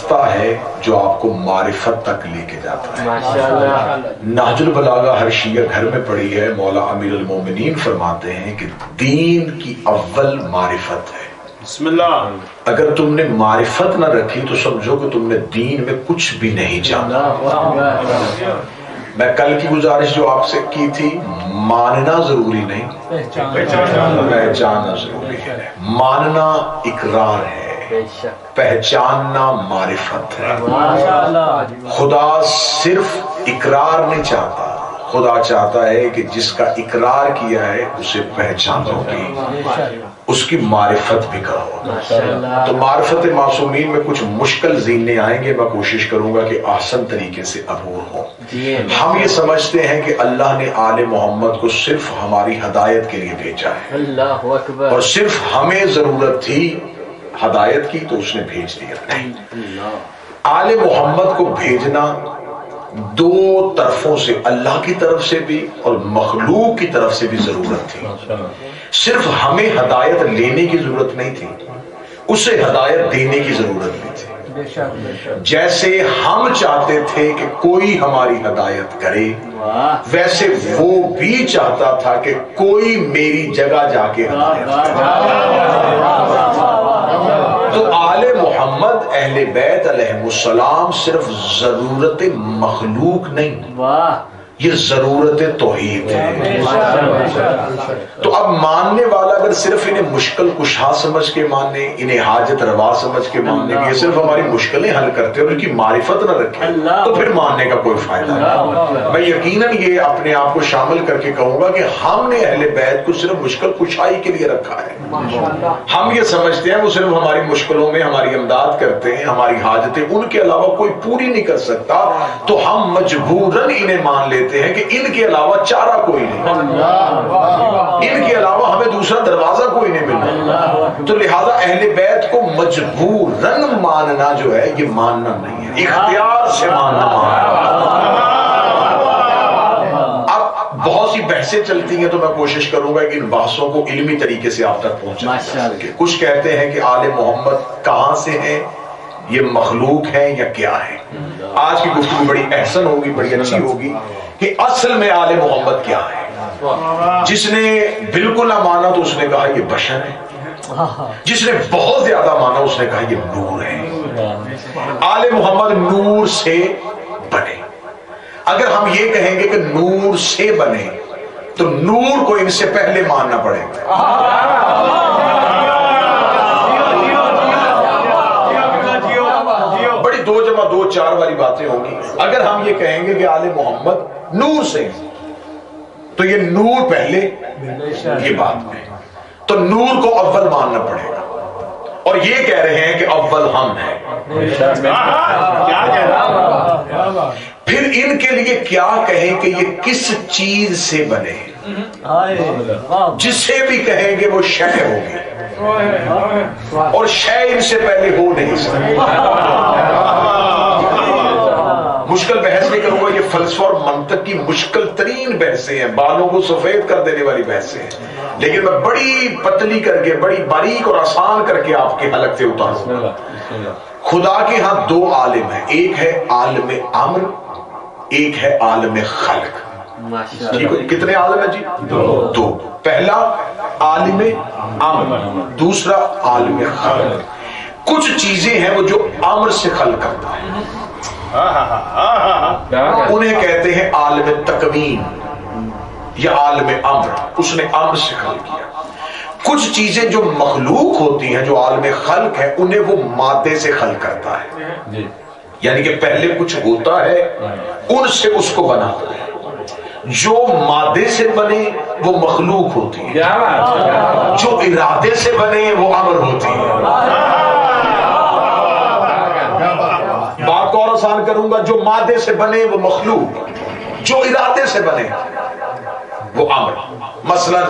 ہے جو آپ کو معرفت تک لے کے جاتا ہے۔ نہج البلاغہ ہر شیعہ گھر میں پڑھی ہے۔ مولا امیر المومنین فرماتے ہیں کہ دین کی اول معرفت ہے۔ بسم اللہ۔ اگر تم نے معرفت نہ رکھی تو سمجھو کہ تم نے دین میں کچھ بھی نہیں جانا۔ میں کل کی گزارش جو آپ سے کی تھی، ماننا ضروری نہیں، پہچاننا ضروری ہے۔ ماننا اقرار ہے، پہچاننا معرفت ہے۔ خدا صرف اقرار نہیں چاہتا، خدا چاہتا ہے کہ جس کا اقرار کیا ہے اسے پہچانو گی، اس کی معرفت بھی کرو۔ تو معرفت معصومین میں کچھ مشکل زینے آئیں گے، میں کوشش کروں گا کہ آسان طریقے سے عبور ہو۔ ہم یہ سمجھتے ہیں کہ اللہ نے آل محمد کو صرف ہماری ہدایت کے لیے بھیجا ہے، اور صرف ہمیں ضرورت تھی ہدایت کی تو اس نے بھیج دیا۔ نہیں، آل محمد کو بھیجنا دو طرفوں سے، اللہ کی طرف سے بھی اور مخلوق کی طرف سے بھی ضرورت تھی۔ صرف ہمیں ہدایت لینے کی ضرورت نہیں تھی، اسے ہدایت دینے کی ضرورت بھی تھی۔ جیسے ہم چاہتے تھے کہ کوئی ہماری ہدایت کرے، ویسے وہ بھی چاہتا تھا کہ کوئی میری جگہ جا کے ہدایت کرے۔ تو آل محمد اہل بیت علیہ السلام صرف ضرورت مخلوق نہیں، یہ ضرورت توحید ہے۔ تو اب ماننے والا اگر صرف انہیں مشکل کشا سمجھ کے ماننے، انہیں حاجت روا سمجھ کے ماننے، یہ صرف ہماری مشکلیں حل کرتے اور ان کی معرفت نہ رکھے تو پھر ماننے کا کوئی فائدہ نہیں۔ میں یقیناً یہ اپنے آپ کو شامل کر کے کہوں گا کہ ہم نے اہل بیت کو صرف مشکل کشائی کے لیے رکھا ہے۔ ہم یہ سمجھتے ہیں وہ صرف ہماری مشکلوں میں ہماری امداد کرتے ہیں، ہماری حاجتیں ان کے علاوہ کوئی پوری نہیں کر سکتا، تو ہم مجبوراً انہیں مان لیتے ہیں کہ ان کے علاوہ چارہ کوئی نہیں، ان کے علاوہ ہمیں دوسرا دروازہ کوئی نہیں ملنا۔ تو لہذا اہل بیت کو مجبوراً ماننا جو ہے یہ ماننا نہیں ہے، اختیار سے ماننا۔ اب بہت سی بحثیں چلتی ہیں تو میں کوشش کروں گا کہ ان بحثوں کو علمی طریقے سے آپ تک پہنچایا جا سکے۔ کچھ کہتے ہیں کہ آل محمد کہاں سے ہیں، یہ مخلوق ہے یا کیا ہے۔ آج کی گفتگو بڑی احسن ہوگی، بڑی اچھی ہوگی کہ اصل میں آل محمد کیا ہے۔ جس نے بالکل نہ مانا تو اس نے کہا یہ بشر ہے، جس نے بہت زیادہ مانا اس نے کہا یہ نور ہے۔ آل محمد نور سے بنے۔ اگر ہم یہ کہیں گے کہ نور سے بنے تو نور کو ان سے پہلے ماننا پڑے گا۔ دو جمع دو چار والی باتیں ہوں گی۔ اگر ہم یہ کہیں گے کہ آل محمد نور سے تو یہ نور پہلے، یہ بات ہے، تو نور کو اول ماننا پڑے گا، اور یہ کہہ رہے ہیں کہ اول ہم ہیں۔ پھر ان کے لیے کیا کہیں کہ یہ کس چیز سے بنے، جسے بھی کہیں گے وہ شے ہوگی، اور شے ان سے پہلے ہو نہیں سکتی۔ مشکل بحث نہیں کروں گا، یہ فلسفہ اور منطق کی مشکل ترین بحثیں ہیں، بالوں کو سفید کر دینے والی بحثیں ہیں، لیکن میں بڑی پتلی کر کے، بڑی باریک اور آسان کر کے آپ کے حلق سے اتاروں گا۔ خدا کے ہاں دو عالم ہیں، ایک ہے عالم امر، ایک ہے عالم خلق۔ کتنے عالم ہیں جی؟ دو۔ پہلا عالم امر، دوسرا عالم خلق۔ کچھ چیزیں ہیں وہ جو امر سے خلق کرتا ہے، انہیں کہتے ہیں عالم تکوین یا عالم امر، اس نے امر سے خلق کیا۔ کچھ چیزیں جو مخلوق ہوتی ہیں، جو عالم خلق ہے، انہیں وہ مادے سے خلق کرتا ہے، یعنی کہ پہلے کچھ ہوتا ہے ان سے اس کو بناتا ہے۔ جو مادے سے بنے وہ مخلوق ہوتی ہے، جو ارادے سے بنے وہ امر ہوتی ہے۔ بات کو اور آسان کروں گا، جو مادے سے بنے وہ مخلوق، جو ارادے سے بنے وہ امر۔ مثلا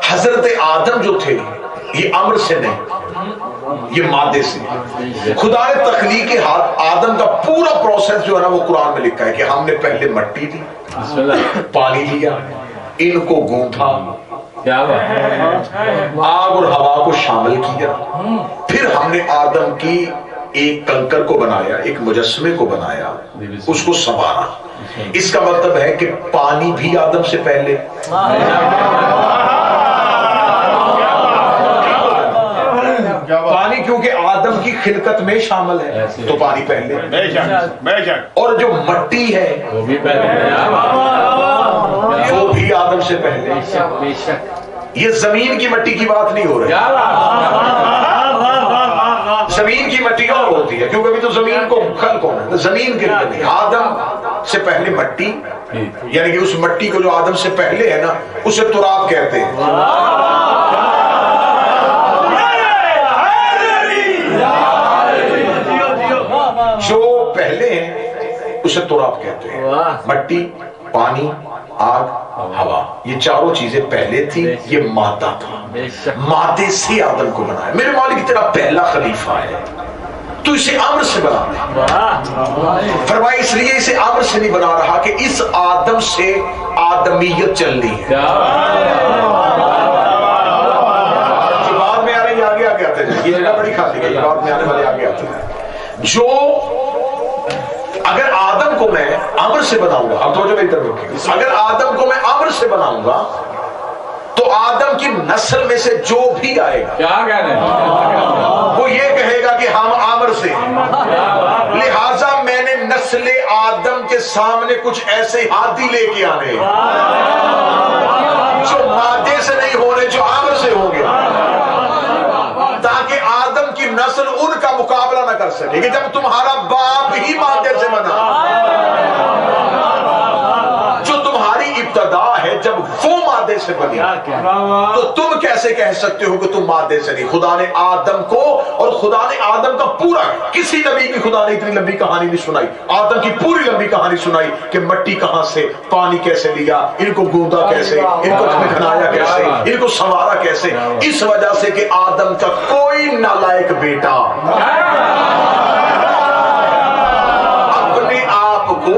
حضرت آدم جو تھے یہ امر سے نہیں، یہ مادے سے۔ خدا نے تخلیق آدم کا پورا پروسیس جو ہے نا وہ قرآن میں لکھا ہے کہ ہم نے پہلے مٹی دی، پانی لیا، ان کو گونتھا، آگ اور ہوا کو شامل کیا، پھر ہم نے آدم کی ایک کنکر کو بنایا، ایک مجسمے کو بنایا، اس کو سنوارا. اس کا مطلب ہے کہ پانی بھی آدم سے پہلے، پانی کیونکہ آدم کی خلقت میں شامل ہے تو پانی پہلے، اور جو مٹی ہے وہ بھی آدم سے پہلے. یہ زمین کی مٹی کی بات نہیں ہو رہی، زمین کی مٹی اور ہوتی ہے کیونکہ ابھی تو زمین کو خلق ہونا ہے، زمین کے لیے نہیں. آدم سے پہلے مٹی، یعنی کہ اس مٹی کو جو آدم سے پہلے ہے نا اسے تراب کہتے ہیں. جو پہلے ہیں اسے تراب کہتے ہیں. مٹی، پانی، آگ، ہوا، یہ چاروں چیزیں پہلے تھی. یہ مادہ تھا، مادے سے آدم کو بنایا. میرے مالک تیرا پہلا خلیفہ ہے، تو اسے امر سے بنا دے. فرمایا اس لیے اسے امر سے نہیں بنا رہا کہ اس آدم سے آدمیت چلنی ہے. بعد میں آ رہے آگے آگے آتے ہیں، یہ جگہ بڑی خاصی ہے، بعد میں آنے والے آگے آتے ہیں. جو اگر آدم کو میں امر سے بناؤں گا، اب توجہ میری طرف رکھیں، اگر آدم کو میں امر سے بناؤں گا تو آدم کی نسل میں سے جو بھی آئے گا کیا کہہ رہے ہیں وہ یہ کہے گا کہ ہم امر سے. لہذا میں نے نسل آدم کے سامنے کچھ ایسے ہاتھی لے کے آنے جو مادے سے نہیں ہونے، جو امر سے ہوں گے، تاکہ آدم کی نسل ان کا مقابلہ نہ کر سکے. کہ جب تمہارا باپ ہی مادے سے بنا، جو تمہاری ابتدا ہے جب وہ مادے سے بنی، تو تم کیسے کہہ سکتے ہو کہ تم مادے سے نہیں؟ خدا نے آدم کو، اور خدا نے آدم کا پورا، کسی نبی کی خدا نے اتنی لمبی کہانی نہیں سنائی، آدم کی پوری لمبی کہانی سنائی کہ مٹی کہاں سے، پانی کیسے لیا، ان کو گوندا کیسے، ان کو کھنایا کیسے، ان کو سنوارا کیسے. اس وجہ سے کہ آدم کا کوئی نالائق بیٹا اپنے آپ کو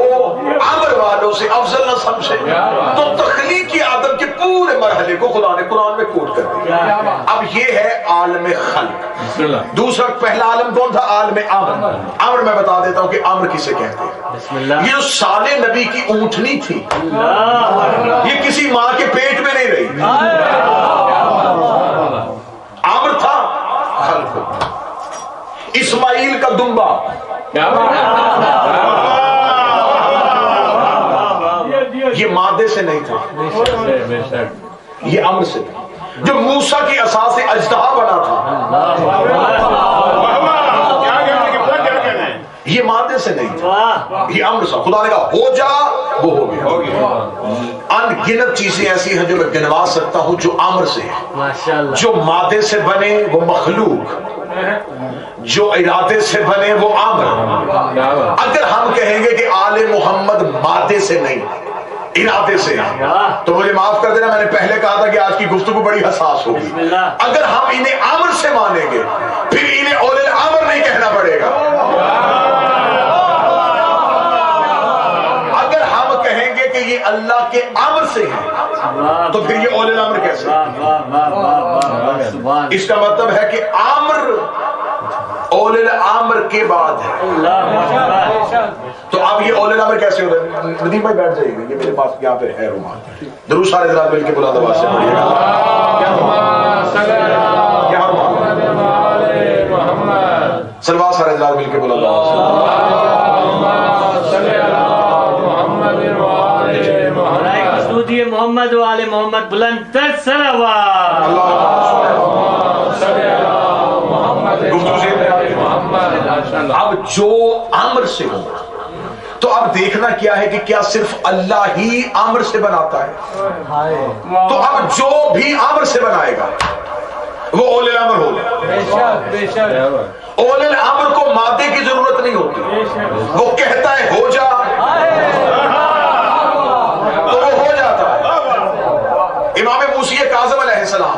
امر والوں سے افضل نہ سمجھے. تو تخلیقی آدم کے پورے مرحلے کو خدا نے قرآن میں کوٹ کر دیا. اب یہ ہے عالم خلق. دوسرا پہلا عالم کون تھا؟ عالم امر. امر میں بتا دیتا ہوں کہ امر کسے کہتے ہیں. یہ جو صالح نبی کی اونٹنی تھی، یہ کسی ماں کے پیٹ میں نہیں رہی، امر تھا خلق. اسماعیل کا دمبا یہ مادے سے نہیں تھا، یہ امر سے تھا. جو موسیٰ کی عصا سے اژدہا بنا تھا یہ مادے سے نہیں تھا، یہ امر سے. خدا نے کہا ہو جا، وہ ہو گیا. ان گنت چیزیں ایسی ہیں جو میں گنوا سکتا ہوں جو امر سے ہے. جو مادے سے بنے وہ مخلوق، جو ارادے سے بنے وہ امر. اگر ہم کہیں گے کہ آل محمد مادے سے نہیں ارادے سے تو مجھے معاف کر دینا، میں نے پہلے کہا تھا کہ آج کی گفتگو بڑی حساس ہوگی. اگر ہم انہیں امر سے مانیں گے پھر انہیں اولل امر نہیں کہنا پڑے گا. اگر ہم کہیں گے کہ یہ اللہ کے امر سے ہے تو پھر یہ اولل امر کیسے؟ اس کا مطلب ہے کہ امر اولل امر کے بعد ہے. تو اب یہ اولل امر کیسے ہو رہا ہے؟ ندیم بھائی بیٹھ جائیے گا، یہ میرے پاس یہاں پہ ہے رومان. درود سارے حضرات مل کے بلند آواز سے پڑھیے گا. سلوات سارے حضرات مل کے بلند آواز سے. محمد و آل محمد بلند تر صلوات. اب جو امر سے ہو تو اب دیکھنا کیا ہے کہ کیا صرف اللہ ہی امر سے بناتا ہے؟ تو اب جو بھی امر سے بنائے گا وہ اولل امر ہوگا. اولل الامر کو مادے کی ضرورت نہیں ہوتی، وہ کہتا ہے ہو جا تو وہ ہو جاتا ہے. امام موسی کاظم علیہ السلام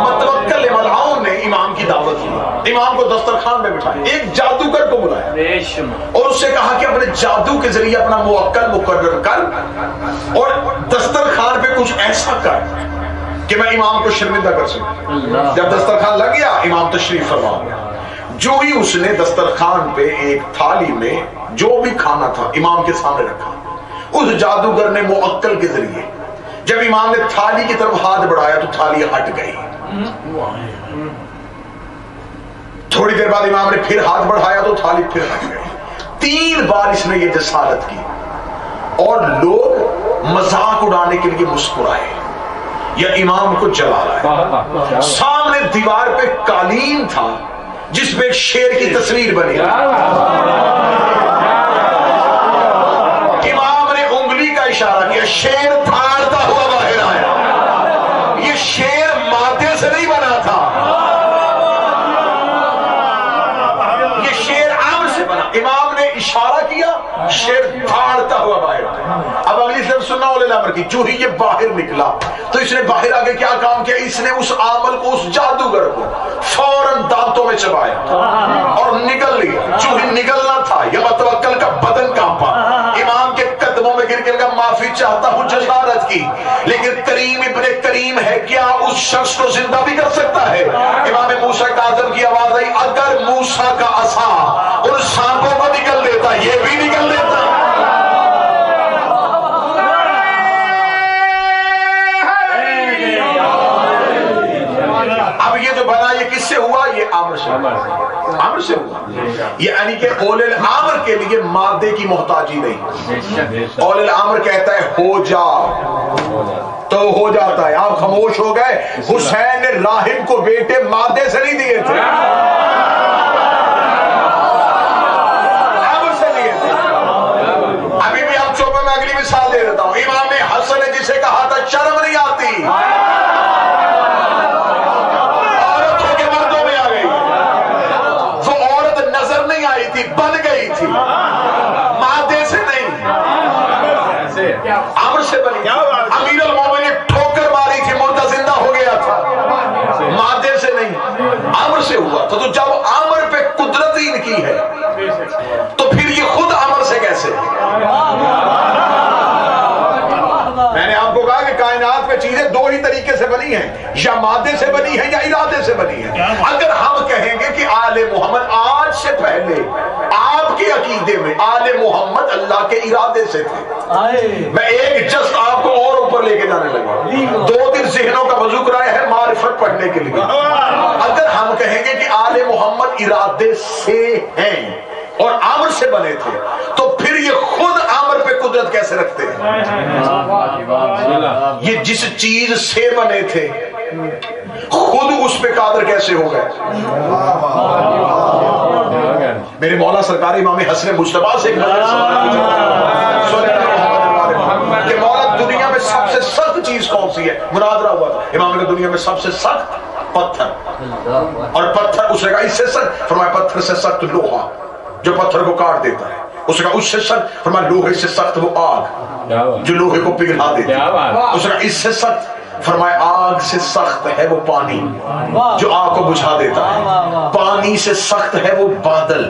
متوکل ملعون نے امام کی دعوت کی، امام کو دسترخوان میں بٹھایا، ایک جادوگر کو بلایا اور اس سے کہا کہ اپنے جادو کے ذریعے اپنا موکل مقرر کر اور دسترخوان پہ کچھ ایسا کر کہ میں امام کو شرمندہ کر سکوں. جب دسترخوان لگ گیا امام تشریف فرما گیا. جو ہی اس نے دسترخوان پہ ایک تھالی میں جو بھی کھانا تھا امام کے سامنے رکھا, اس جادوگر نے موکل کے ذریعے جب امام نے تھالی کی طرف ہاتھ بڑھایا تو تھالی ہٹ گئی. تھوڑی دیر بعد امام نے پھر ہاتھ بڑھایا تو تھالی پھر ہٹ گئی. 3 بار اس نے یہ جسارت کی اور لوگ مذاق اڑانے کے لیے مسکرائے یا امام کو جلا رہا ہے. سامنے دیوار پہ قالین تھا جس میں ایک شیر کی تصویر بنی. امام نے انگلی کا اشارہ کیا, شیر دھاڑتا ہوا باہر آیا. یہ شیر مادے سے نہیں بنا تھا, یہ شیر عام سے بنا. امام نے اشارہ کیا, شیر دھاڑتا ہوا باہر آیا. اب اگلی طرف سننا اولی الامر کی. جو ہی یہ باہر نکلا تو اس نے باہر آگے کیا کام کیا, اس نے اس عامل کو, اس جادوگر کو فوراً دانتوں میں چبایا اور نگل لیا. جو ہی نگلنا تھا یہ متوکل کا بدن کانپا. امام کے قدموں میں گر کر معافی چاہتا ہوں جسارت کی, لیکن کریم ابن کریم ہے, کیا اس شخص کو زندہ بھی کر سکتا ہے؟ امام موسیٰ کاظم کی آواز آئی, اگر موسیٰ کا عصا ان سانپوں کو نگل دیتا یہ بھی نگل دیتا. اب یہ جو بنا یہ کس سے ہوا؟ یہ عامر سے ہوا. یعنی کہ اول الامر کے لیے مادے کی محتاجی نہیں. اول الامر کہتا ہے ہو جا تو ہو جاتا ہے. آپ خاموش ہو گئے. حسین نے راہب کو بیٹے مادے سے نہیں دیے تھے, عامر سے دیے تھے. ابھی بھی آپ چوپے میں اگلی مثال دے دیتا ہوں. امام حسن نے جسے کہا تھا شرم نہیں آتی, بن گئی تھی, مادے سے نہیں عامر سے بنی. امیر المومنین نے ٹھوکر ماری تھی, مردہ زندہ ہو گیا تھا, مادے سے نہیں عامر سے ہوا. تو جب عامر پہ قدرت ہی کی ہے تو پھر یہ خود عامر سے کیسے؟ میں نے آپ کو کہا کہ کائنات میں چیزیں 2 ہی طریقے سے بنی ہیں, یا مادے سے بنی ہیں یا ارادے سے بنی ہیں. اگر ہم کہیں گے کہ آل محمد آج سے پہلے آپ کے عقیدے میں آل محمد اللہ کے ارادے سے تھے, میں ایک جسٹ آپ کو اور اوپر لے کے جانے لگا. 2 دن ذہنوں کا وضو کرایا ہے معرفت پڑھنے کے لیے. اگر ہم کہیں گے کہ آل محمد ارادے سے ہیں اور عامر سے بنے تھے تو پھر یہ خود عامر پہ قدرت کیسے رکھتے ہیں؟ یہ جس چیز سے بنے تھے خود اس پہ قادر کیسے ہو گئے؟ میرے مولا سرکار امام حسن مجتبیٰ سے ایک کہ مولا دنیا میں سب سے سخت چیز کون سی ہے؟ مناظرہ ہوا تھا. امام نے دنیا میں سب سے سخت پتھر, اور پتھر اس نے کہا اس سے سخت, فرمایا پتھر سے سخت لوہا جو پتھر کو کاٹ دیتا ہے. اس نے کہا اس سے سخت, فرمایا لوہے سے سخت وہ آگ جو لوہے کو پگھلا دیتی ہے. اس نے کہا اس سے سخت, فرمایا آگ سے سخت ہے وہ پانی جو آگ کو بجھا دیتا ہے. پانی سے سخت ہے وہ بادل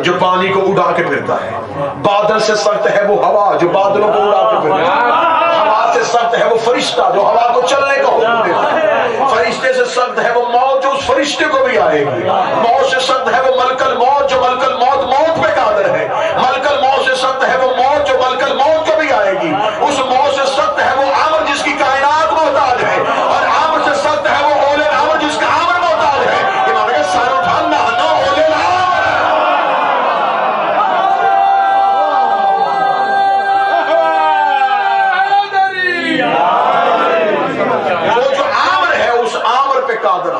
جو پانی کو اڑا کے پھرتا ہے. بادل سے سخت ہے وہ ہوا جو بادلوں کو اڑا کے پھرتا ہے. ہوا سے سخت ہے وہ فرشتہ جو ہوا کو چلنے کا حکم دیتا ہے. فرشتے سے سخت ہے وہ موت جو اس فرشتے کو بھی آئے گی. موت سے سخت ہے وہ ملک الموت جو ملک الموت موت پہ قادر ہے. ملک الموت سے سخت ہے وہ موت جو ملک الموت کو بھی آئے گی. اس موت سے سخت ہے وہ عامر جس کی کائنات محتاج ہے, اور عامر سے سخت ہے وہ اول الامر جس کا عامر محتاج ہے. امام نے کہا سارا اٹھانا نو اول الامر. وہ جو عامر ہے اس عامر پہ قادر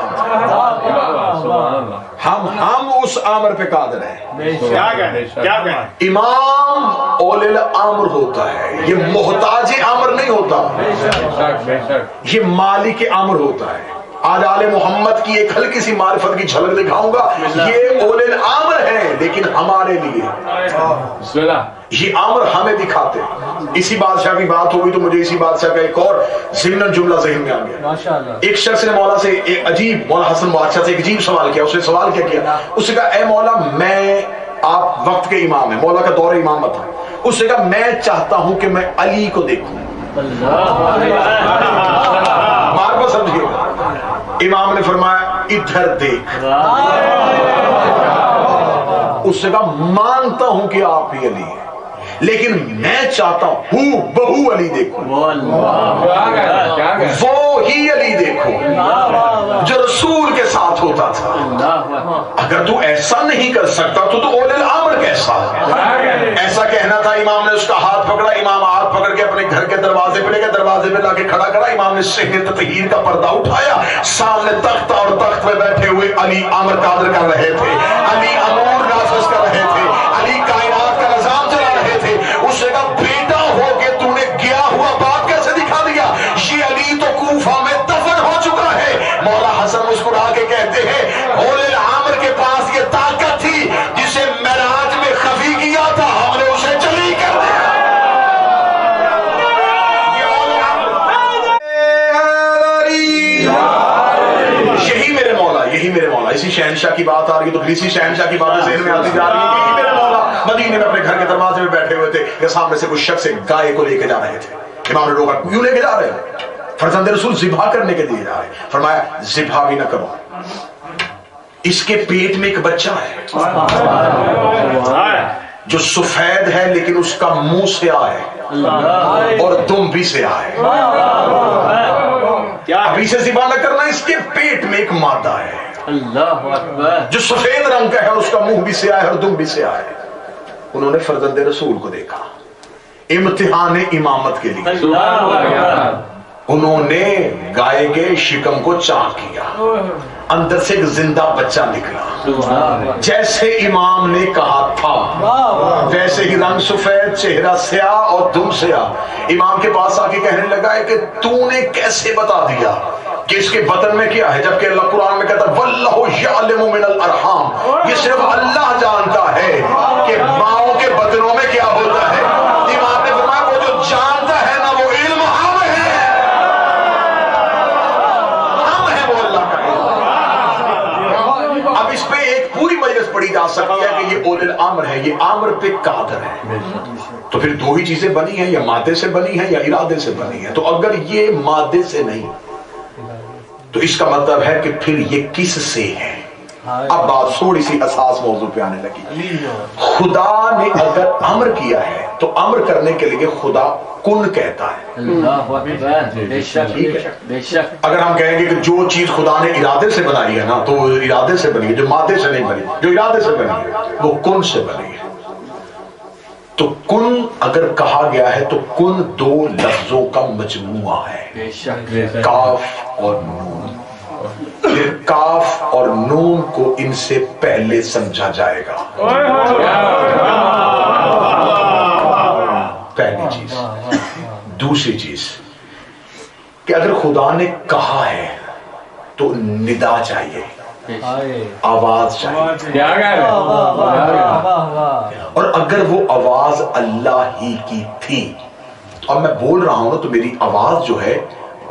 ہم اس عامر پہ قادر ہیں. کیا کہیں امام اول الامر ہوتا ہے, یہ محتاج عامر نہیں ہوتا, یہ مالک عامر ہوتا ہے. آج آل محمد کی ایک ہلکی سی معرفت کی جھلک دکھاؤں گا. یہ اول الامر ہے لیکن ہمارے لیے یہ امر ہمیں دکھاتے. اسی بادشاہ کی بات ہوئی تو مجھے اسی بادشاہ کا ایک اور ضمن جملہ ذہن میں آ گیا. ایک شخص نے مولا سے ایک عجیب, مولا حسن بادشاہ سے ایک عجیب سوال کیا. اس نے سوال کیا, اس نے کہا اے مولا میں, آپ وقت کے امام ہیں, مولا کا دور امامت ہے. اس نے کہا میں چاہتا ہوں کہ میں علی کو دیکھوں. ماربل سمجھیے گا. امام نے فرمایا ادھر دیکھ. اس سے کہا مانتا ہوں کہ آپ ہی علی ہیں لیکن میں چاہتا ہوں بہو علی دیکھو, وہ ہی علی دیکھو جو رسول کے ساتھ ہوتا تھا. اگر تو ایسا نہیں کر سکتا تو اولل الامر کیسا. ایسا کہنا تھا. امام نے اس کا ہاتھ پکڑا. امام ہاتھ پکڑ کے اپنے گھر کے دروازے پہ لے کے دروازے پہ لا کے کھڑا کرا. امام نے صحن تطہیر کا پردہ اٹھایا. سامنے تخت اور تخت پہ بیٹھے ہوئے علی امر قادر کر رہے تھے, علی امور نافذ کر رہے تھے, علی کائنات کا نظام چلا رہے تھے. اس نے کہا بیٹا ہو کے تو نے گیا ہوا باپ کیسے دکھا دیا. یہ علی تو کوفہ میں دفن ہو چکا ہے. مولا حسن مسکرا کے کہتے ہیں اولل الامر کے پاس یہ طاقت تھی جسے معراج میں خفی کیا تھا, ہم نے اسے جلی کر دیا. یہی میرے مولا, یہی میرے مولا. اسی شہنشاہ کی بات آ رہی ہے تو اسی شہنشاہ کی باتیں ذہن میں آتی جا رہی ہے. یہی میرے مولا مدینے میں اپنے گھر کے دروازے میں بیٹھے ہوئے تھے کہ سامنے سے کچھ شخص گائے کو لے کے جا رہے تھے. امام نے روکا, کیوں لے کے جا رہے ہیں؟ فرزند رسول ذبح کرنے کے لیے جا رہے ہیں. فرمایا ذبح بھی نہ کرو, اس کے پیٹ میں ایک بچہ ہے جو سفید ہے لیکن اس کا منہ سیاہ ہے اور دم بھی سیاہ ہے. ابھی سے ذبح نہ کرنا, اس کے پیٹ میں ایک مادہ ہے جو سفید رنگ کا ہے, اس کا منہ بھی سیاہ ہے اور دم بھی سیاہ ہے. انہوں نے فرزند رسول کو دیکھا امتحان امامت کے لیے. انہوں نے گائے کے شکم کو چاک کیا, اندر سے ایک زندہ بچہ نکلا. جیسے امام نے کہا تھا ویسے ہی رنگ سفید, چہرہ سیاہ اور دم سیاہ. امام کے پاس آ کے کہنے لگا ہے کہ تو نے کیسے بتا دیا کہ اس کے بطن میں کیا ہے, جبکہ اللہ قرآن میں کہتا واللہ یعلم من الارحام, یہ صرف اللہ جانتا ہے کہ ماؤں کے بطنوں میں کیا ہوتا ہے. امام نے فرمایا وہ جو جانتا ہے نا وہ علم ہم ہے, ہم ہے وہ اللہ کا علم. اب اس پہ ایک پوری مجلس پڑھی جا سکتی ہے کہ یہ اولل الامر ہے, یہ امر پہ قادر ہے. تو پھر دو ہی چیزیں بنی ہیں, یا مادے سے بنی ہیں یا ارادے سے بنی ہیں. تو اگر یہ مادے سے نہیں تو اس کا مطلب ہے کہ پھر یہ کس سے ہے. اب بات تھوڑی سی حساس موضوع پہ آنے لگی. خدا نے اگر امر کیا ہے تو امر کرنے کے لیے خدا کن کہتا ہے. اگر ہم کہیں گے کہ جو چیز خدا نے ارادے سے بنائی ہے نا تو وہ ارادے سے بنی ہے, جو مادے سے نہیں بنی, جو ارادے سے بنی ہے وہ کن سے بنی ہے. تو کن اگر کہا گیا ہے تو کن دو لفظوں کا مجموعہ ہے, کاف اور نون. پھر کاف اور نون کو ان سے پہلے سمجھا جائے گا. پہلی چیز. دوسری چیز کہ اگر خدا نے کہا ہے تو ندا چاہیے, آواز چاہیے, اور اگر وہ آواز اللہ ہی کی تھی, اب میں بول رہا ہوں نا تو میری آواز جو ہے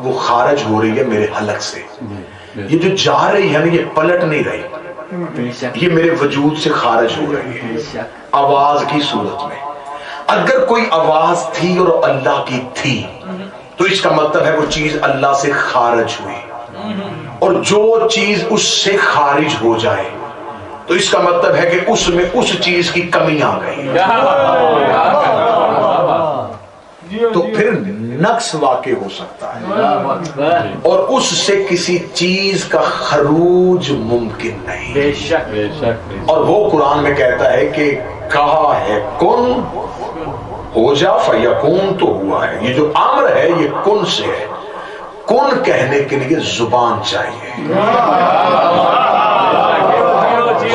وہ خارج ہو رہی ہے میرے حلق سے. یہ جو جا رہی ہے نا یہ پلٹ نہیں رہی, یہ میرے وجود سے خارج ہو رہی ہے آواز کی صورت میں. اگر کوئی آواز تھی اور اللہ کی تھی تو اس کا مطلب ہے وہ چیز اللہ سے خارج ہوئی, اور جو چیز اس سے خارج ہو جائے تو اس کا مطلب ہے کہ اس میں اس چیز کی کمی آ گئی. تو پھر نقص واقع ہو سکتا ہے اور اس سے کسی چیز کا خروج ممکن نہیں. بے شک. اور وہ قرآن میں کہتا ہے کہ کہا ہے کن ہو جا فیکون, تو ہوا ہے. یہ جو امر ہے یہ کن سے ہے. کن کہنے کے لیے زبان چاہیے.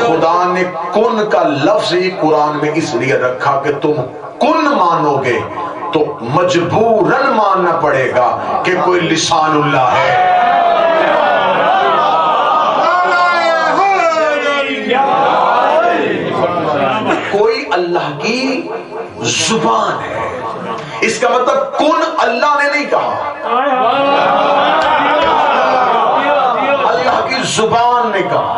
خدا نے کن کا لفظ ہی قرآن میں اس لیے رکھا کہ تم کن مانو گے تو مجبوراً ماننا پڑے گا کہ کوئی لسان اللہ ہے. کوئی اللہ کی زبان ہے. اس کا مطلب کن اللہ نے نہیں کہا, اللہ کی زبان نے کہا.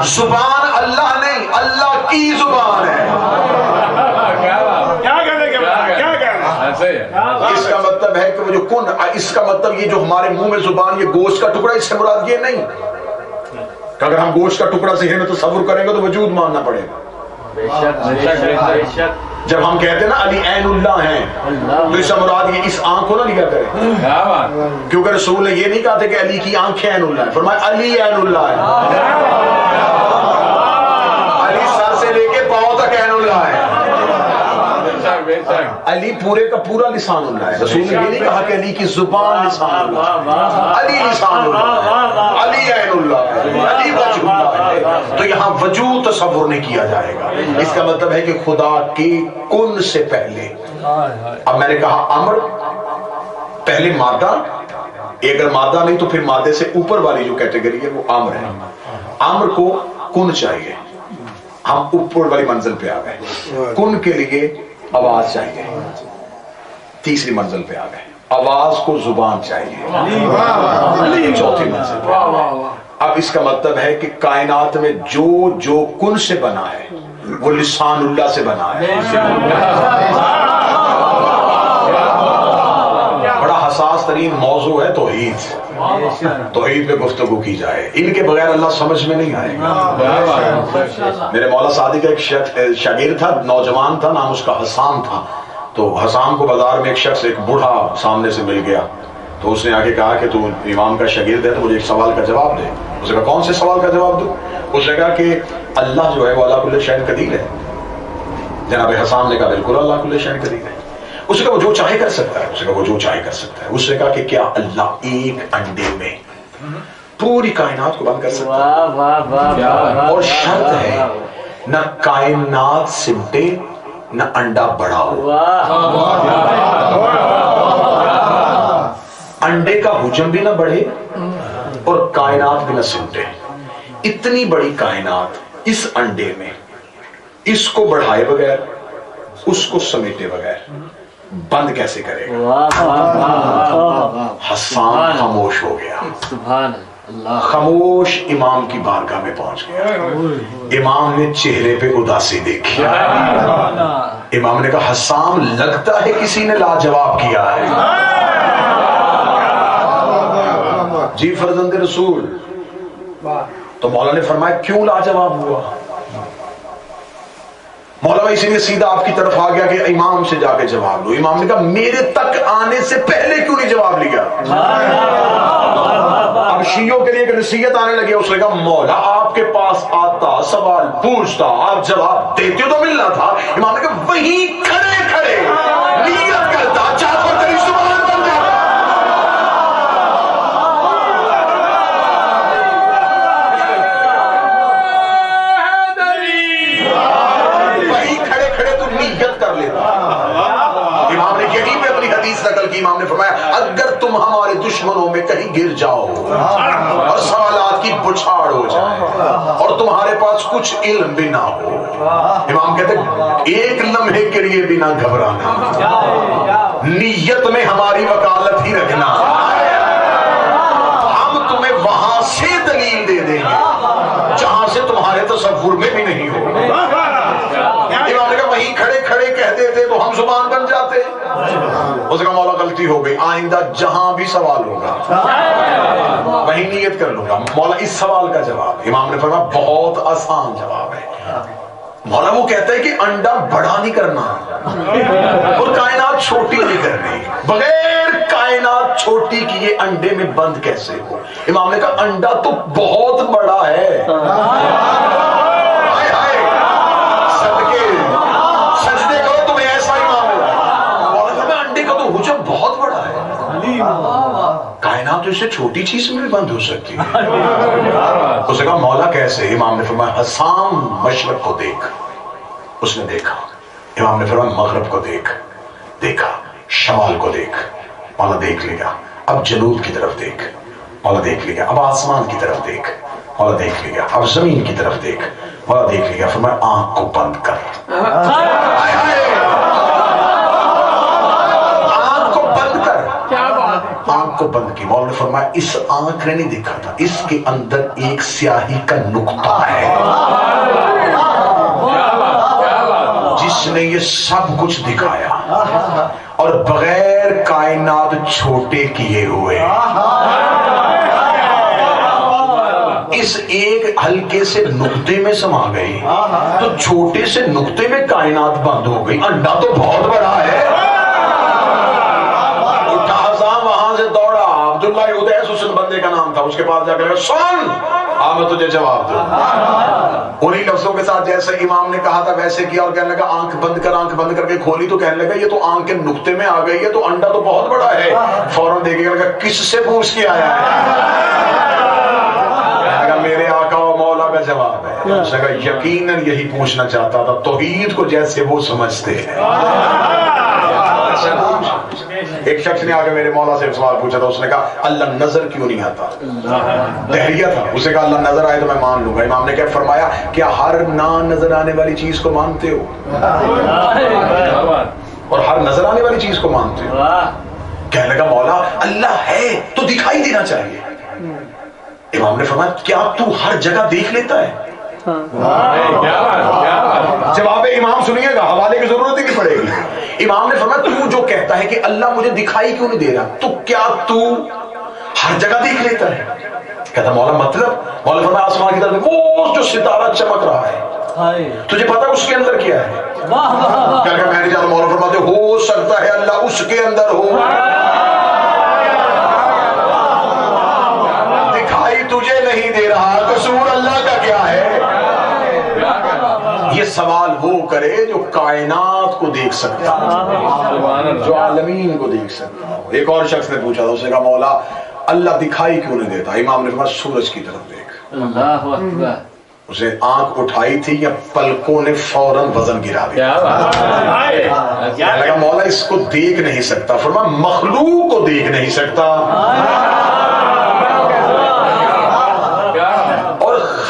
زبان اللہ نہیں, اللہ کی زبان ہے. اس کا مطلب ہے کہ وہ جو کن، اس کا مطلب یہ جو ہمارے منہ میں زبان، یہ گوشت کا ٹکڑا، اس سے مراد یہ نہیں کہ اگر ہم گوشت کا ٹکڑا ذہن میں تصور کریں گے تو وجود ماننا پڑے گا. جب ہم کہتے ہیں نا علی عین اللہ ہیں تو اس سے مراد یہ اس آنکھ کو نہ لیا کرے، کیونکہ رسول نے یہ نہیں کہا تھا کہ علی کی آنکھیں عین اللہ ہیں، فرمایا علی عین اللہ ہے. علی سر سے لے کے پاؤں تک عین اللہ ہے. علی پورے کا پورا لسان اللہ ہے. رسول نے یہ نہیں کہا کہ علی کی زبان لسان اللہ ہے، علی لسان اللہ ہے، علی عین اللہ ہے، علی وجہ اللہ ہے. تو یہاں وجود تصور نہیں کیا جائے گا. اس کا مطلب ہے کہ خدا کے کن سے پہلے، اب میں نے کہا امر پہلے مادہ، اگر مادہ نہیں تو پھر مادے سے اوپر والی جو کیٹیگری ہے وہ امر ہے. امر کو کن چاہیے، ہم اوپر والی منزل پہ آ گئے. کن کے لیے آواز چاہیے، تیسری منزل پہ آ گئے. آواز کو زبان چاہیے، چوتھی منزل پہ. اب اس کا مطلب ہے کہ کائنات میں جو کن سے بنا ہے وہ لسان اللہ سے بنا ہے. بڑا حساس ترین موضوع ہے توحید. توحید پہ گفتگو کی جائے، ان کے بغیر اللہ سمجھ میں نہیں آئے گا. میرے مولا صادق ایک شاگرد تھا، نوجوان تھا، نام اس کا حسان تھا. تو حسان کو بازار میں ایک شخص، ایک بوڑھا سامنے سے مل گیا. تو اس نے آ کے کہا کہ تو امام کا شاگرد ہے تو مجھے ایک سوال کا جواب دے. اس نے کہا کون سے سوال کا جواب دوں؟ اس نے کہا کہ اللہ جو ہے وہ علی کل شیء قدیر ہے. جناب حسان نے کہا بالکل اللہ کل شیء قدیر ہے. اس نے کہا وہ جو چاہے کر سکتا ہے. اس نے کہا وہ جو چاہے کر سکتا ہے. اس نے کہا کہ کیا اللہ ایک انڈے میں پوری کائنات کو بند کر سکتا ہے؟ اور شرط ہے نہ کائنات سمٹے نہ انڈا بڑا ہو. انڈے کا حجم بھی نہ بڑھے اور کائنات بھی نہ سمٹے. اتنی بڑی کائنات اس انڈے میں، اس کو بڑھائے بغیر، اس کو سمیٹے بغیر بند کیسے کرے گا؟ حسان خاموش ہو گیا. خاموش امام کی بارگاہ میں پہنچ گیا. امام نے چہرے پہ اداسی دیکھی. امام نے کہا حسان لگتا ہے کسی نے لاجواب کیا ہے. جی فرزند رسول. تو مولا نے فرمایا کیوں لاجواب ہوا؟ مولا اسی لیے سیدھا آپ کی طرف آ گیا کہ امام سے جا کے جواب لو. امام نے کہا میرے تک آنے سے پہلے کیوں نہیں جواب لیا؟ اب شیعوں کے لیے ایک نصیحت آنے لگی. اس نے کہا مولا آپ کے پاس آتا، سوال پوچھتا، آپ جواب دیتے تو ملنا تھا. امام نے کہا وہیں کھڑے کھڑے نیت کرتا جعفر تیری زبان بن جاتا. کر لیتا. امام نے یہی پہ اپنی حدیث نقل کی. امام نے فرمایا اگر تم ہمارے دشمنوں میں کہیں گر جاؤ اور سوالات کی بچھاڑ ہو جائے اور تمہارے پاس کچھ علم بھی نہ ہو، امام کہتے ایک لمحے کے لیے بھی نہ گھبرانا، نیت میں ہماری وکالت ہی رکھنا، ہم تمہیں وہاں سے دلیل دے دیں گے جہاں سے تمہارے تصور میں بھی نہیں ہو. امام نے کہا وہیں کھڑے کھڑے کہتے تھے تو ہم زبان بن جاتے. اس کا مولا غلطی ہو گئی، آئندہ جہاں بھی سوال ہوگا وہیں نیت کر لوں گا. مولا اس سوال کا جواب، امام نے فرمایا بہت آسان جواب ہے. مولا وہ کہتا ہے کہ انڈا بڑا نہیں کرنا اور کائنات چھوٹی نہیں کرنی. بغیر کائنات چھوٹی کیے انڈے میں بند کیسے ہو؟ امام نے کہا انڈا تو بہت بڑا ہے. سجدے کرو تمہیں ایسا ہی معاملہ. انڈے کا تو حجم بہت بڑا ہے، کائنات اس سے چھوٹی چیز میں بھی بند ہو سکتی ہے. اس نے کہا مولا کیسے؟ امام نے فرمایا حسان مشرق کو دیکھ. اس نے دیکھا. امام نے فرمایا مغرب کو دیکھ. دیکھا. شمال کو دیکھ. مولا دیکھ لیا. اب جنوب کی طرف دیکھ. مولا دیکھ لیا. اب آسمان کی طرف دیکھ. مولا دیکھ لیا. اب زمین کی طرف دیکھ. مولا دیکھ لیا. فرمایا آنکھ کو بند کر. آنکھ کو بند کر. آنکھ کو بند کی. مولا نے فرمایا اس آنکھ نے نہیں دیکھا تھا، اس کے اندر ایک سیاہی کا نقطہ ہے. نے یہ سب کچھ دکھایا اور بغیر کائنات چھوٹے کیے ہوئے اس ایک ہلکے سے نقطے میں سما گئی تو چھوٹے سے نقطے میں کائنات بند ہو گئی. انڈا تو بہت بڑا ہے. اٹھا وہاں سے دوڑا, عبداللہ ادیس اس بندے کا نام تھا, اس کے پاس جا کر سن میں تجھے جواب دوں. انہی لفظوں کے ساتھ جیسے امام نے کہا تھا ویسے کیا اور کہنے لگا آنکھ بند کر کے کھولی تو کہنے لگا یہ تو آنکھ کے نقطے میں آ گئی ہے تو انڈا تو بہت بڑا ہے. فوراً دیکھے لگا کس سے پوچھ کے آیا ہے؟ میرے آقا و مولا کا جواب ہے. اس نے کہا یقیناً یہی پوچھنا چاہتا تھا, توحید کو جیسے وہ سمجھتے ہیں. ایک شخص نے آگے میرے مولا سے سوال پوچھا تھا, اس نے کہا اللہ نظر کیوں نہیں آتا؟ دہریہ تھا. اس نے کہا اللہ نظر آئے تو میں مان لوں گا. امام نے کیا فرمایا, کیا ہر نہ نظر آنے والی چیز کو مانتے ہو اور ہر نظر آنے والی چیز کو مانتے ہو؟ کہنے لگا مولا اللہ ہے تو دکھائی دینا چاہیے. امام نے فرمایا کیا تو ہر جگہ دیکھ لیتا ہے؟ جواب امام سنیے گا, حوالے کی ضرورت ہی نہیں پڑے گی. امام نے فرمایا تو جو کہتا ہے کہ اللہ مجھے دکھائی کیوں نہیں دے رہا, تو کیا تو ہر جگہ دیکھ لیتا ہے؟ کہتا مولا مطلب؟ مولا فرمایا آسمان کی طرف وہ جو ستارہ چمک رہا ہے تجھے پتا اس کے اندر کیا ہے؟ کہا کہ میں نہیں جانتا. مولا فرماتے ہو سکتا ہے اللہ اس کے اندر ہو, تجھے نہیں دے رہا, قصور اللہ کا کیا ہے؟ یہ سوال وہ کرے جو کائنات کو دیکھ سکتا ہو, جو عالمین کو دیکھ سکتا ہو. ایک اور شخص نے پوچھا تھا, اس نے کہا مولا اللہ دکھائی کیوں نہیں دیتا؟ امام نے فرمایا سورج کی طرف دیکھ. اللہ اکبر. اسے آنکھ اٹھائی تھی یا پلکوں نے فوراً وزن گرا دیا. لگا مولا اس کو دیکھ نہیں سکتا. فرمایا مخلوق کو دیکھ نہیں سکتا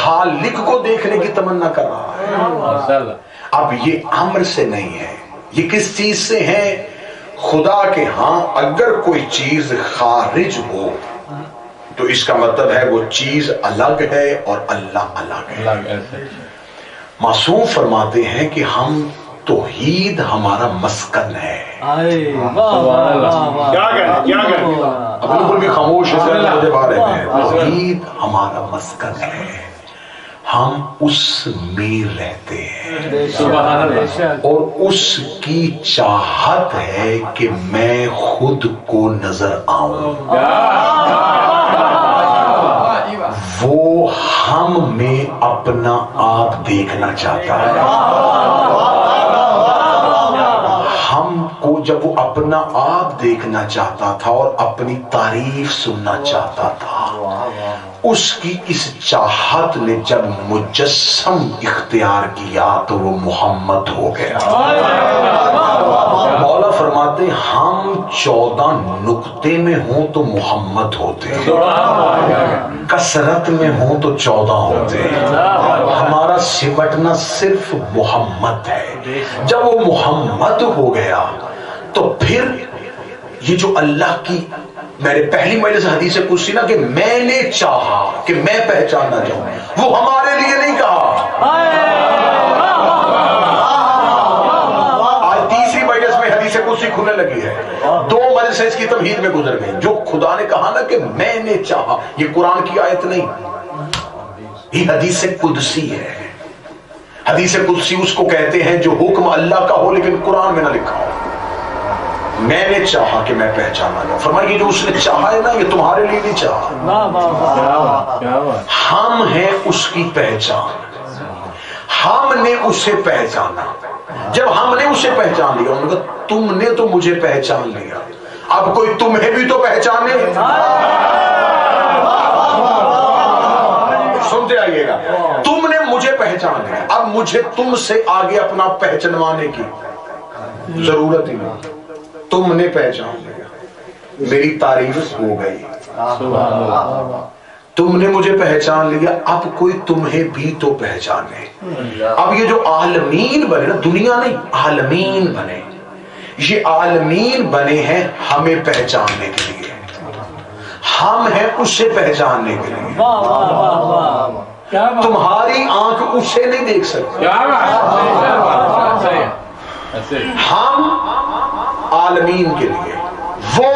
خالق کو دیکھنے کی تمنا کر رہا ہے. اب یہ امر سے نہیں ہے, یہ کس چیز سے ہے؟ خدا کے ہاں اگر کوئی چیز خارج ہو تو اس کا مطلب ہے وہ چیز الگ ہے اور اللہ الگ ہے. معصوم فرماتے ہیں کہ ہم توحید ہمارا مسکن ہے. بالکل بھی خاموش ہے بارے میں. توحید ہمارا مسکن ہے, ہم اس میں رہتے ہیں اور اس کی چاہت ہے کہ میں خود کو نظر آؤں. وہ ہم میں اپنا آپ دیکھنا چاہتا ہے. ہم کو جب وہ اپنا آپ دیکھنا چاہتا تھا اور اپنی تعریف سننا چاہتا تھا, اس کی اس چاہت نے جب مجسم اختیار کیا تو وہ محمد ہو گیا. مولا فرماتے ہم 14 نقطے میں ہوں تو محمد ہوتے, کثرت میں ہوں تو 14 ہوتے. ہمارا سمٹنا صرف محمد ہے. جب وہ محمد ہو گیا تو پھر یہ جو اللہ کی میں نے پہلی مجلس حدیث سے پوچھی نا کہ میں نے چاہا کہ میں پہچاننا چاہوں, وہ ہمارے لیے نہیں کہا. آج تیسری مجلس میں حدیث قدسی کھلنے لگی ہے, 2 مجلس اس کی تمہید میں گزر گئی. جو خدا نے کہا نا کہ میں نے چاہا, یہ قرآن کی آیت نہیں, یہ حدیث قدسی ہے. حدیث قدسی اس کو کہتے ہیں جو حکم اللہ کا ہو لیکن قرآن میں نہ لکھا ہو. میں نے چاہا کہ میں پہچانا جاؤں. فرمائیے جو اس نے چاہا ہے نا یہ تمہارے لیے نہیں چاہا. ہم ہیں اس کی پہچان, ہم نے اسے پہچانا. جب ہم نے اسے پہچان لیا, انہوں نے کہا تم نے تو مجھے پہچان لیا, اب کوئی تمہیں بھی تو پہچانے. سنتے آئیے گا, تم نے مجھے پہچان لیا, اب مجھے تم سے آگے اپنا پہچانوانے کی ضرورت ہی نہیں. تم نے پہچان لیا, میری تعریف ہو گئی. تم نے مجھے پہچان لیا, اب کوئی تمہیں بھی تو پہچانے. اب یہ جو عالمین بنے نا, دنیا نہیں عالمین بنے, یہ عالمین بنے ہیں ہمیں پہچاننے کے لیے, ہم ہیں اسے پہچاننے کے لیے. تمہاری آنکھ اسے نہیں دیکھ سکتی, ہم عالمین کے لیے، وہ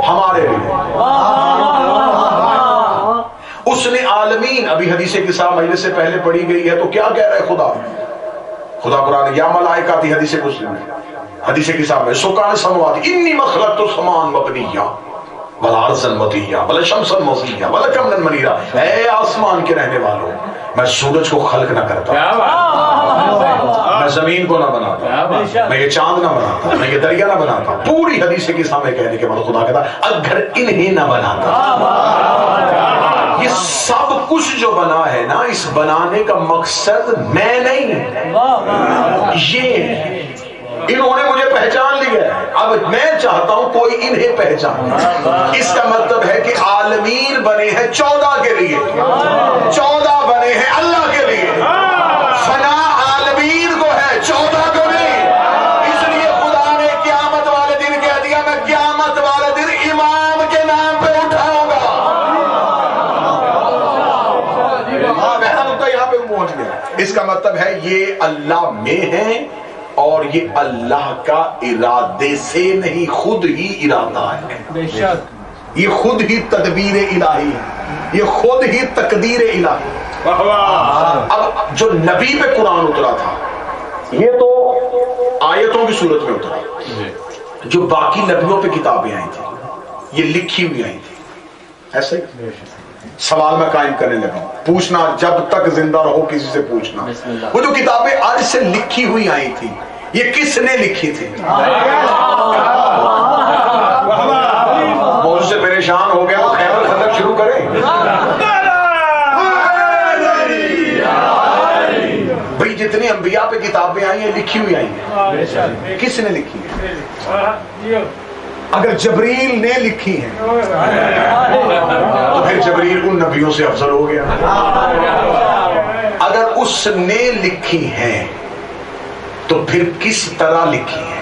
ہمارے لیے۔ اس نے عالمین، ابھی حدیث قصہ مجلس سے پہلے پڑھی گئی ہے، تو کیا کہہ رہا ہے خدا؟ خدا قرآن یا ملائکہ تھی، حدیث مسلم میں، حدیث قصہ میں سکان سماوات انی مخلقت السمان مبنیہ والارض مطیہ والشمس مضیہ والقمر منیرہ، اے آسمان کے رہنے والوں، میں سورج کو خلق نہ کرتا، میں زمین کو نہ بناتا، میں یہ چاند نہ بناتا، میں یہ دریا نہ بناتا۔ پوری حدیث کے سامنے کہنے کے بعد خدا کہتا اگر انہیں نہ بناتا۔ یہ سب کچھ جو بنا ہے نا، اس بنانے کا مقصد میں نہیں، یہ انہوں نے مجھے پہچان لیا ہے، اب میں چاہتا ہوں کوئی انہیں پہچانے۔ اس کا مطلب ہے کہ عالمین بنے ہیں 14 کے لیے، 14 بنے ہیں اللہ کے لیے، فنا عالمین کو ہے 14 کو نہیں۔ اس لیے خدا نے قیامت والے دن کہہ دیا میں قیامت والے دن امام کے نام پہ اٹھاؤں گا۔ پہلا نقطہ یہاں پہ پہنچ گیا۔ اس کا مطلب ہے یہ اللہ میں ہے، اور یہ اللہ کا ارادے سے نہیں، خود ہی ارادہ ہے، یہ خود ہی تدبیر الہی ہے، یہ خود ہی تقدیر الہی۔ اب جو نبی پہ قرآن اترا تھا یہ تو آیتوں کی صورت میں اترا، جو باقی نبیوں پہ کتابیں آئی تھیں یہ لکھی ہوئی آئی تھیں۔ ایسے سوال میں قائم کرنے لگا ہوں، پوچھنا جب تک زندہ رہو کسی سے پوچھنا، وہ جو کتابیں آج سے لکھی ہوئی آئی تھی یہ کس نے لکھی تھی؟ موضوع سے پریشان ہو گیا، خیر الخلق شروع کریں۔ بھئی جتنی انبیاء پہ کتابیں آئی ہیں لکھی ہوئی آئی ہیں، کس نے لکھی ہے؟ اگر جبریل نے لکھی ہیں تو پھر جبریل ان نبیوں سے افضل ہو گیا۔ اگر اس نے لکھی ہیں تو پھر کس طرح لکھی ہے؟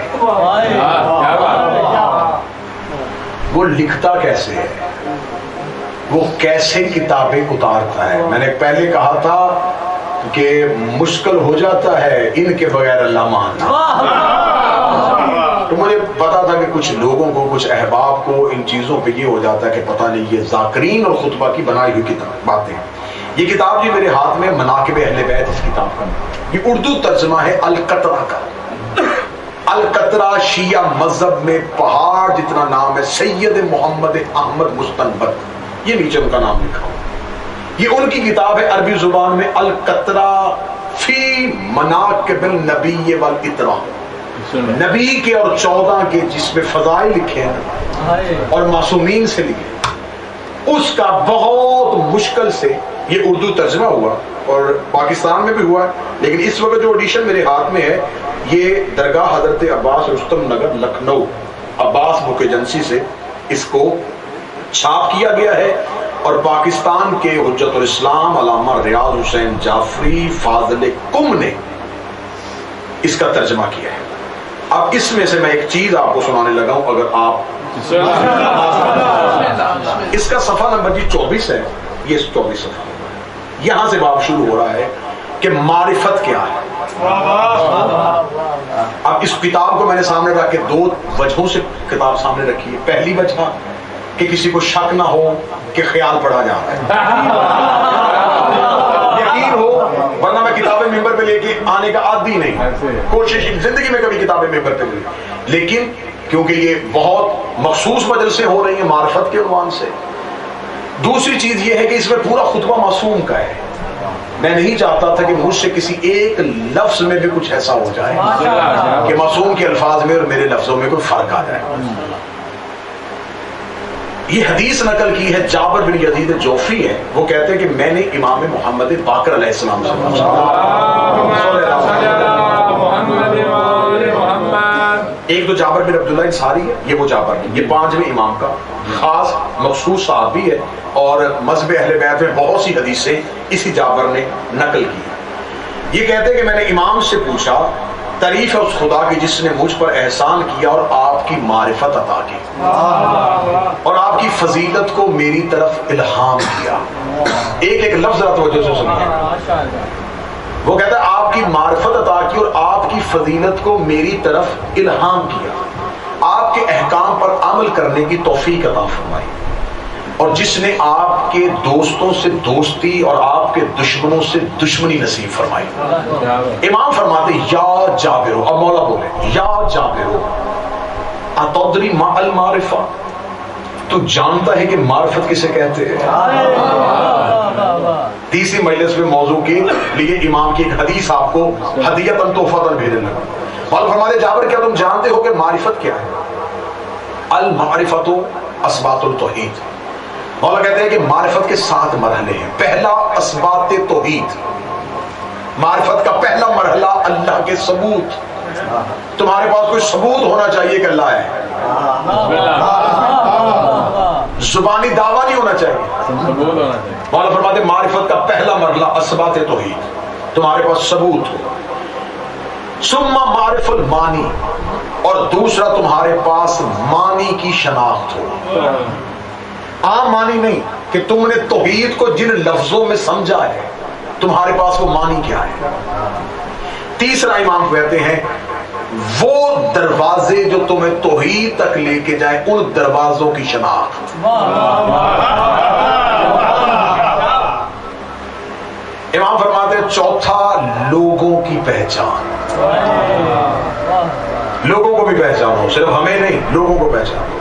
وہ لکھتا کیسے ہے؟ وہ کیسے کتابیں اتارتا ہے؟ میں نے پہلے کہا تھا کہ مشکل ہو جاتا ہے ان کے بغیر اللہ ماننا۔ تو مجھے پتا تھا کہ کچھ لوگوں کو، کچھ احباب کو ان چیزوں پہ یہ ہو جاتا ہے کہ پتہ نہیں یہ ذاکرین اور خطبہ کی بنائی ہوئی کتاب باتیں۔ یہ کتاب جو میرے ہاتھ میں مناقب اہل بیت، اس کتاب کا یہ اردو ترجمہ ہے القطرہ کا۔ القطرہ شیعہ مذہب میں پہاڑ جتنا نام ہے، سید محمد احمد مستنبط، یہ نیچے ان کا نام لکھا ہو۔ یہ ان کی کتاب ہے عربی زبان میں، القطرہ فی مناقب النبی والاطراء، نبی کے اور 14 کے جس میں فضائل لکھے ہیں اور معصومین سے لکھے، اس کا بہت مشکل سے یہ اردو ترجمہ ہوا اور پاکستان میں بھی ہوا ہے، لیکن اس وقت جو ایڈیشن میرے ہاتھ میں ہے یہ درگاہ حضرت عباس رستم نگر لکھنؤ عباس بک ایجنسی سے اس کو چھاپ کیا گیا ہے، اور پاکستان کے حجت الاسلام علامہ ریاض حسین جعفری فاضل کم نے اس کا ترجمہ کیا ہے۔ اب اس میں سے میں ایک چیز آپ کو سنانے لگا ہوں، اگر آپ اس کا صفحہ نمبر جی 24 ہے، یہ 24 صفحہ، یہاں سے باب شروع ہو رہا ہے کہ معرفت کیا ہے۔ اب اس کتاب کو میں نے سامنے رکھ کے 2 وجہوں سے کتاب سامنے رکھی ہے۔ پہلی وجہ کہ کسی کو شک نہ ہو کہ خیال پڑھا جا رہا ہے، یقین ہو، ورنہ میں کتابیں ممبر پہ لے کے آنے کا عادی نہیں، کوشش زندگی میں کبھی کتابیں ممبر پہ نہیں، لیکن کیونکہ یہ بہت مخصوص مجلسیں ہو رہی ہیں معرفت کے عنوان سے۔ دوسری چیز یہ ہے کہ اس میں پورا خطبہ معصوم کا ہے، میں نہیں چاہتا تھا کہ مجھ سے کسی ایک لفظ میں بھی کچھ ایسا ہو جائے کہ معصوم کے الفاظ میں اور میرے لفظوں میں کوئی فرق آ جائے۔ یہ حدیث نقل کی ہے جابر بن یزید جوفی ہے، وہ کہتے ہیں کہ میں نے امام محمد باقر علیہ السلام سے پوچھا، ایک تو جابر بن عبداللہ انصاری ہے، یہ وہ جابر ہے، یہ 5ویں امام کا خاص مخصوص صحابی ہے، اور مذہب اہل بیت میں بہت سی حدیثیں اسی جابر نے نقل کی۔ یہ کہتے ہیں کہ میں نے امام سے پوچھا تعریف ہے اس خدا کی جس نے مجھ پر احسان کیا اور آپ کی معرفت عطا کی اور آپ کی فضیلت کو میری طرف الہام کیا۔ ایک ایک لفظ ذرا توجہ سے سنیے، وہ کہتا ہے آپ کی معرفت عطا کی اور آپ کی فضیلت کو میری طرف الہام کیا، آپ کے احکام پر عمل کرنے کی توفیق عطا فرمائی، اور جس نے آپ کے دوستوں سے دوستی اور آپ کے دشمنوں سے دشمنی نصیب فرمائی۔ امام فرماتے یا جابر، اب مولا بولے یا جابر اتدری ما المعرفہ، تو جانتا ہے کہ معرفت کسے کہتے ہیں؟ تیسری مجلس میں موضوع کے لیے امام کی ایک حدیث آپ کو ہدیۃً تحفۃً بھیجنے لگا۔ مولا فرماتے جابر کیا تم جانتے ہو کہ معرفت کیا ہے؟ المعرفت اثبات التوحید۔ مولا کہتے ہیں کہ معرفت کے 7 مرحلے ہیں۔ پہلا اثبات توحید، معرفت کا پہلا مرحلہ اللہ کے ثبوت۔ تمہارے پاس کوئی ثبوت ہونا چاہیے کہ اللہ ہے، زبانی دعویٰ نہیں ہونا چاہیے۔ مولا فرماتے معرفت کا پہلا مرحلہ اثبات توحید، تمہارے پاس ثبوت ہو۔ ثم معرف المانی، اور دوسرا تمہارے پاس مانی کی شناخت ہو۔ عام مانی نہیں کہ تم نے توحید کو جن لفظوں میں سمجھا ہے، تمہارے پاس وہ مانی کیا ہے۔ تیسرا امام کہتے ہیں وہ دروازے جو تمہیں توحید تک لے کے جائیں، ان دروازوں کی شناخت۔ امام فرماتے ہیں چوتھا لوگوں کی پہچان، لوگوں کو بھی پہچانو، صرف ہمیں نہیں، لوگوں کو پہچانو۔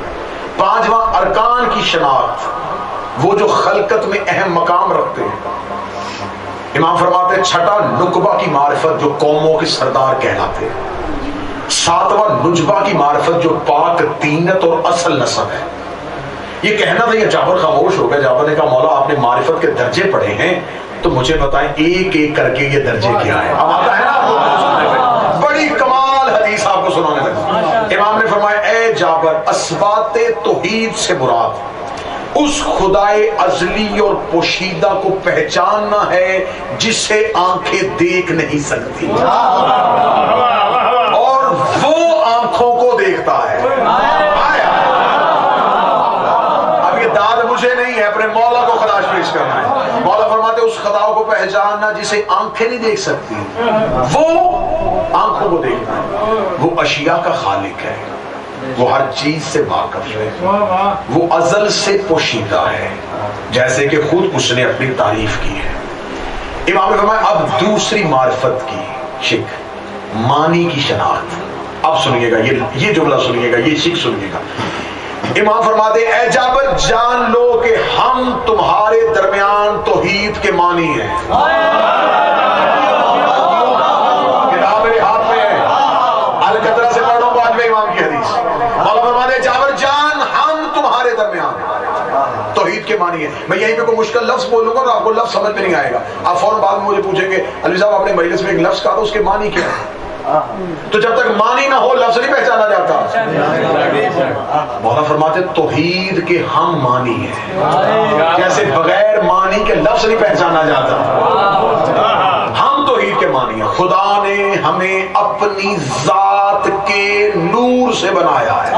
پانچواں ارکان کی شناخت، وہ جو خلقت میں اہم مقام رکھتے ہیں۔ امام فرماتے ہیں چھٹا نقبہ کی معرفت، جو قوموں کے سردار کہلاتے ہیں۔ ساتواں نجبہ کی معرفت، جو پاک دینت اور اصل نسب ہے۔ یہ کہنا تھا، یہ جابر خاموش ہو گیا۔ جابر نے کہا مولا آپ نے معرفت کے درجے پڑھے ہیں تو مجھے بتائیں ایک ایک کر کے یہ درجے کیا ہے۔ اب آتا ہے نا، بڑی کمال حدیث آپ کو سنانے لگا۔ امام نے فرمایا اے جابر، اثبات توحید سے مراد اس خدائے ازلی اور پوشیدہ کو پہچاننا ہے جسے آنکھیں دیکھ نہیں سکتی، اور وہ آنکھوں کو دیکھتا ہے۔ اب یہ داد مجھے نہیں ہے، اپنے مولا کو خراج پیش کرنا ہے۔ مولا فرماتے اس خدا کو پہچاننا جسے آنکھیں نہیں دیکھ سکتی، وہ آنکھوں کو دیکھتا ہے۔ وہ اشیاء کا خالق ہے، وہ ہر چیز سے واقف ہے، وہ ازل سے پوشیدہ ہے، جیسے کہ خود اس نے اپنی تعریف کی ہے۔ امام نے فرمایا اب دوسری معرفت کی شک، مانی کی شناخت۔ اب سنیے گا، یہ جملہ سنیے گا، یہ شک سنیے گا۔ امام فرماتے اے جابر جان لو کہ ہم تمہارے درمیان توحید کے مانی ہیں۔ کتاب میرے ہاتھ میں ہے، القدرہ سے پڑھو بعد میں امام کی حدیث۔ مولا فرماتے جابر جان ہم تمہارے درمیان توحید کے مانی ہیں۔ میں یہیں پہ کوئی مشکل لفظ بولوں گا اور آپ کو لفظ سمجھ میں نہیں آئے گا، آپ فوراً بعد میں مجھے پوچھیں گے علی صاحب آپ نے مجلس میں ایک لفظ کہا تھا، اس کے معنی کیا ہے؟ تو جب تک معنی نہ ہو لفظ نہیں پہچانا جاتا۔ مولا فرماتے توحید کے ہم معنی ہیں، جیسے بغیر معنی کے لفظ نہیں پہچانا جاتا۔ ہم توحید کے معنی ہیں، خدا نے ہمیں اپنی ذات کے نور سے بنایا ہے۔